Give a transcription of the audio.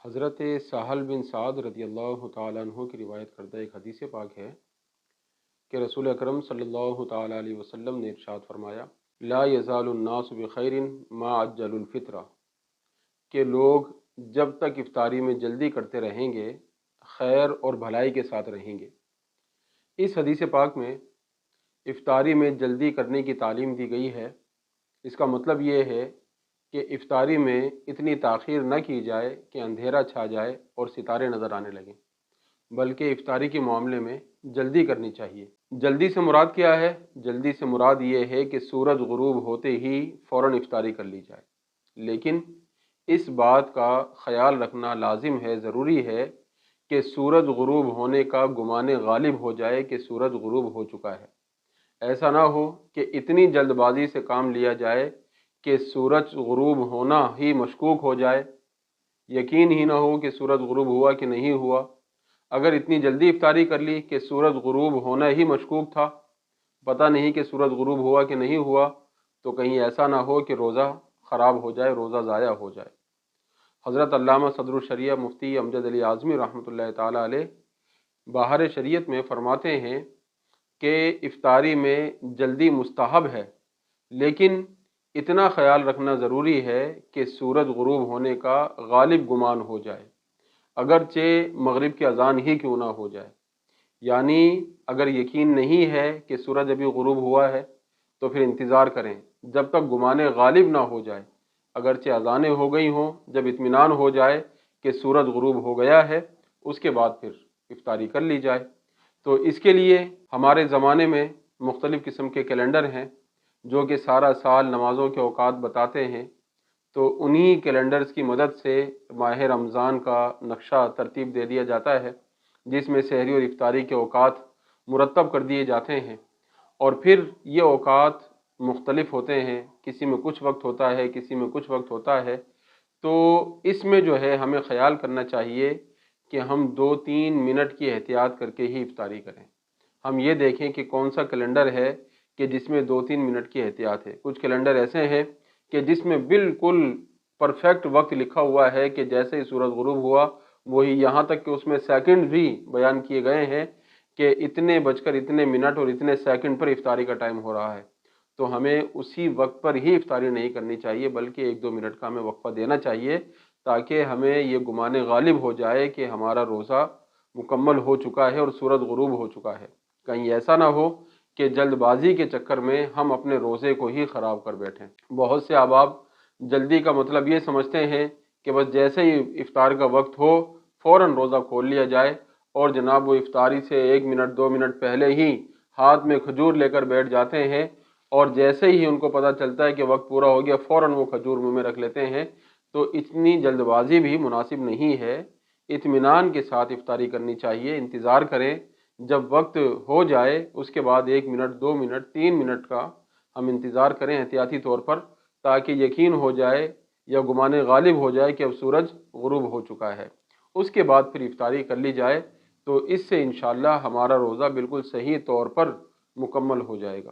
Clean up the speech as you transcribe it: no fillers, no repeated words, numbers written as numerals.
حضرت سہل بن سعد رضی اللہ تعالیٰ عنہ کی روایت کردہ ایک حدیث پاک ہے کہ رسول اکرم صلی اللہ تعالیٰ علیہ وسلم نے ارشاد فرمایا، لا یزال الناس بخیر ما عجل الفطرہ، کہ لوگ جب تک افطاری میں جلدی کرتے رہیں گے خیر اور بھلائی کے ساتھ رہیں گے۔ اس حدیث پاک میں افطاری میں جلدی کرنے کی تعلیم دی گئی ہے۔ اس کا مطلب یہ ہے کہ افطاری میں اتنی تاخیر نہ کی جائے کہ اندھیرا چھا جائے اور ستارے نظر آنے لگیں، بلکہ افطاری کے معاملے میں جلدی کرنی چاہیے۔ جلدی سے مراد کیا ہے؟ جلدی سے مراد یہ ہے کہ سورج غروب ہوتے ہی فوراً افطاری کر لی جائے، لیکن اس بات کا خیال رکھنا لازم ہے، ضروری ہے کہ سورج غروب ہونے کا گمان غالب ہو جائے کہ سورج غروب ہو چکا ہے۔ ایسا نہ ہو کہ اتنی جلد بازی سے کام لیا جائے کہ سورج غروب ہونا ہی مشکوک ہو جائے، یقین ہی نہ ہو کہ سورج غروب ہوا کہ نہیں ہوا۔ اگر اتنی جلدی افطاری کر لی کہ سورج غروب ہونا ہی مشکوک تھا، پتہ نہیں کہ سورج غروب ہوا کہ نہیں ہوا، تو کہیں ایسا نہ ہو کہ روزہ خراب ہو جائے، روزہ ضائع ہو جائے۔ حضرت علامہ صدر الشریعہ مفتی امجد علی اعظمی رحمۃ اللہ تعالیٰ علیہ بہار شریعت میں فرماتے ہیں کہ افطاری میں جلدی مستحب ہے، لیکن اتنا خیال رکھنا ضروری ہے کہ سورج غروب ہونے کا غالب گمان ہو جائے، اگرچہ مغرب کی اذان ہی کیوں نہ ہو جائے۔ یعنی اگر یقین نہیں ہے کہ سورج ابھی غروب ہوا ہے تو پھر انتظار کریں جب تک گمان غالب نہ ہو جائے، اگرچہ اذانیں ہو گئی ہوں، جب اطمینان ہو جائے کہ سورج غروب ہو گیا ہے اس کے بعد پھر افطاری کر لی جائے۔ تو اس کے لیے ہمارے زمانے میں مختلف قسم کے کیلنڈر ہیں جو کہ سارا سال نمازوں کے اوقات بتاتے ہیں، تو انہی کیلنڈرز کی مدد سے ماہ رمضان کا نقشہ ترتیب دے دیا جاتا ہے، جس میں سحری اور افطاری کے اوقات مرتب کر دیے جاتے ہیں، اور پھر یہ اوقات مختلف ہوتے ہیں، کسی میں کچھ وقت ہوتا ہے، کسی میں کچھ وقت ہوتا ہے۔ تو اس میں جو ہے ہمیں خیال کرنا چاہیے کہ ہم 2-3 منٹ کی احتیاط کر کے ہی افطاری کریں۔ ہم یہ دیکھیں کہ کون سا کیلنڈر ہے کہ جس میں 2-3 منٹ کی احتیاط ہے۔ کچھ کیلنڈر ایسے ہیں کہ جس میں بالکل پرفیکٹ وقت لکھا ہوا ہے کہ جیسے ہی سورج غروب ہوا وہی، یہاں تک کہ اس میں سیکنڈ بھی بیان کیے گئے ہیں کہ اتنے بج کر اتنے منٹ اور اتنے سیکنڈ پر افطاری کا ٹائم ہو رہا ہے۔ تو ہمیں اسی وقت پر ہی افطاری نہیں کرنی چاہیے، بلکہ 1-2 منٹ کا ہمیں وقفہ دینا چاہیے تاکہ ہمیں یہ گمان غالب ہو جائے کہ ہمارا روزہ مکمل ہو چکا ہے اور سورج غروب ہو چکا ہے۔ کہیں ایسا نہ ہو کہ جلد بازی کے چکر میں ہم اپنے روزے کو ہی خراب کر بیٹھیں۔ بہت سے احباب جلدی کا مطلب یہ سمجھتے ہیں کہ بس جیسے ہی افطار کا وقت ہو فوراً روزہ کھول لیا جائے، اور جناب وہ افطاری سے 1 منٹ 2 منٹ پہلے ہی ہاتھ میں کھجور لے کر بیٹھ جاتے ہیں، اور جیسے ہی ان کو پتہ چلتا ہے کہ وقت پورا ہو گیا فوراً وہ کھجور منہ میں رکھ لیتے ہیں۔ تو اتنی جلد بازی بھی مناسب نہیں ہے، اطمینان کے ساتھ افطاری کرنی چاہیے۔ انتظار کریں جب وقت ہو جائے، اس کے بعد 1 منٹ 2 منٹ 3 منٹ کا ہم انتظار کریں احتیاطی طور پر، تاکہ یقین ہو جائے یا گمان غالب ہو جائے کہ اب سورج غروب ہو چکا ہے۔ اس کے بعد پھر افطاری کر لی جائے، تو اس سے انشاءاللہ ہمارا روزہ بالکل صحیح طور پر مکمل ہو جائے گا۔